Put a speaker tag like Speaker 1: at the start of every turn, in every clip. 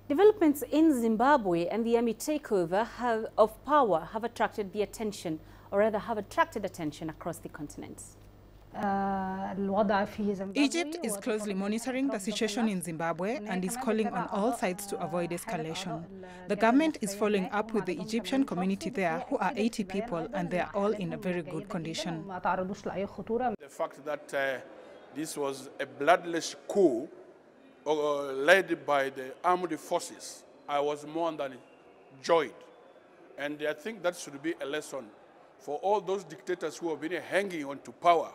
Speaker 1: Developments in Zimbabwe and the army takeover of power have attracted the attention, or rather have attracted attention across the continent.
Speaker 2: Egypt is closely monitoring the situation in Zimbabwe and is calling on all sides to avoid escalation. The government is following up with the Egyptian community there, who are 80 people, and they are all in a very good condition.
Speaker 3: The fact that this was a bloodless coup led by the armed forces, I was more than joyed. And I think that should be a lesson for all those dictators who have been hanging on to power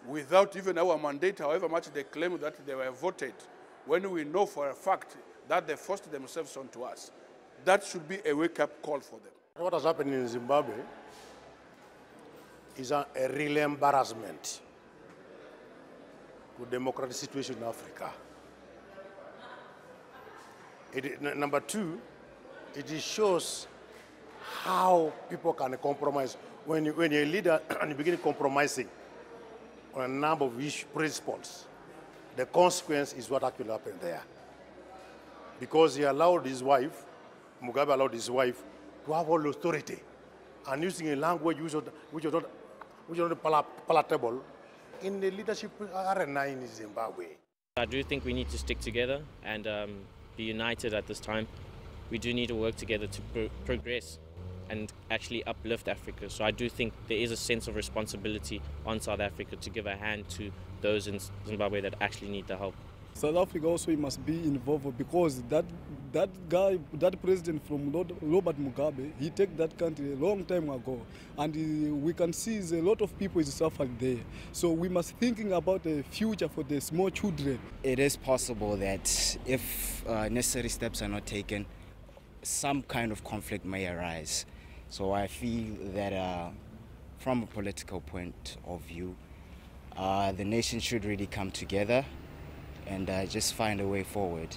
Speaker 3: without even our mandate, however much they claim that they were voted, when we know for a fact that they forced themselves onto us. That should be a wake-up call for them.
Speaker 4: What has happened in Zimbabwe is a real embarrassment to the democratic situation in Africa. Number two, it shows how people can compromise. When you're a leader and you begin compromising on a number of principles, the consequence is what actually happened there. Because he allowed his wife, Mugabe allowed his wife, to have all authority, and using a language which is not palatable in the leadership arena in Zimbabwe.
Speaker 5: I do think we need to stick together and be united at this time. We do need to work together to progress and actually uplift Africa. So I do think there is a sense of responsibility on South Africa to give a hand to those in Zimbabwe that actually need the help.
Speaker 6: South Africa also must be involved, because that president from Robert Mugabe, he took that country a long time ago, and we can see a lot of people is suffering there. So we must thinking about a future for the small children.
Speaker 7: It is possible that if necessary steps are not taken, some kind of conflict may arise. So I feel that from a political point of view, the nation should really come together and just find a way forward.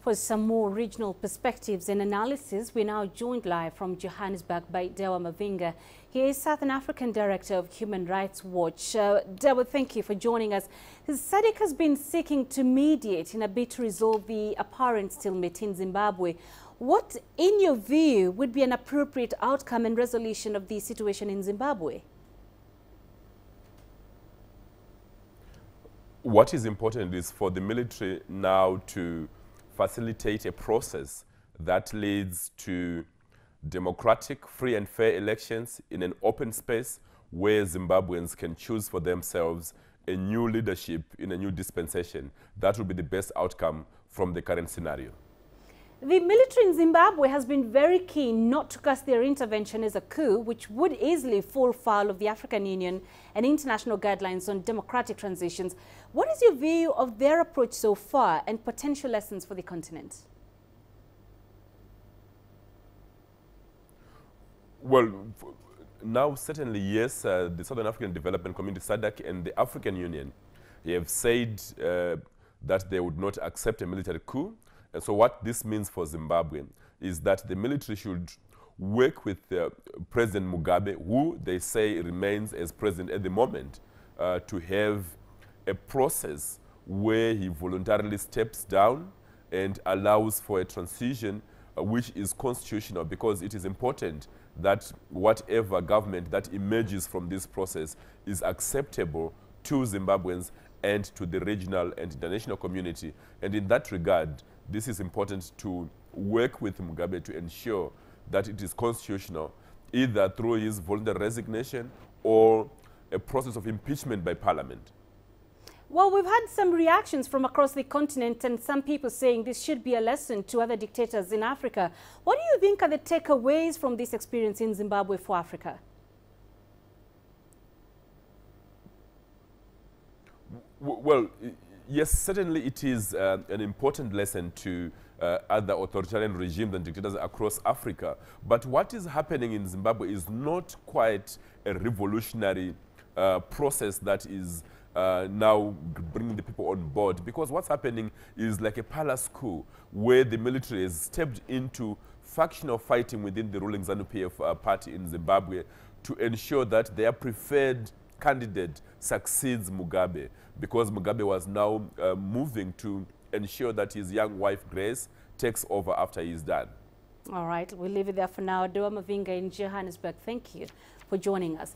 Speaker 1: For some more regional perspectives and analysis, we're now joined live from Johannesburg by Dewa Mavinga. He is Southern African Director of Human Rights Watch. Dewa, thank you for joining us. SADC has been seeking to mediate in a bid to resolve the apparent stalemate in Zimbabwe. What, in your view, would be an appropriate outcome and resolution of the situation in Zimbabwe?
Speaker 8: What is important is for the military now to facilitate a process that leads to democratic, free and fair elections in an open space where Zimbabweans can choose for themselves a new leadership in a new dispensation. That would be the best outcome from the current scenario.
Speaker 1: The military in Zimbabwe has been very keen not to cast their intervention as a coup, which would easily fall foul of the African Union and international guidelines on democratic transitions. What is your view of their approach so far and potential lessons for the continent?
Speaker 8: Well, now certainly yes, the Southern African Development Community, SADC, and the African Union have said that they would not accept a military coup. And so what this means for Zimbabwe is that the military should work with President Mugabe, who they say remains as president at the moment, to have a process where he voluntarily steps down and allows for a transition which is constitutional, because it is important that whatever government that emerges from this process is acceptable to Zimbabweans and to the regional and international community. And in that regard, this is important to work with Mugabe to ensure that it is constitutional, either through his voluntary resignation or a process of impeachment by Parliament.
Speaker 1: Well, we've had some reactions from across the continent and some people saying this should be a lesson to other dictators in Africa. What do you think are the takeaways from this experience in Zimbabwe for Africa?
Speaker 8: Well, yes, certainly it is an important lesson to other authoritarian regimes and dictators across Africa. But what is happening in Zimbabwe is not quite a revolutionary process that is now bringing the people on board, because what's happening is like a palace coup where the military has stepped into factional fighting within the ruling ZANU-PF party in Zimbabwe to ensure that their preferred candidate succeeds Mugabe, because Mugabe was now moving to ensure that his young wife, Grace, takes over after he's done.
Speaker 1: All right, we'll leave it there for now. Dewa Mavinga in Johannesburg, thank you for joining us.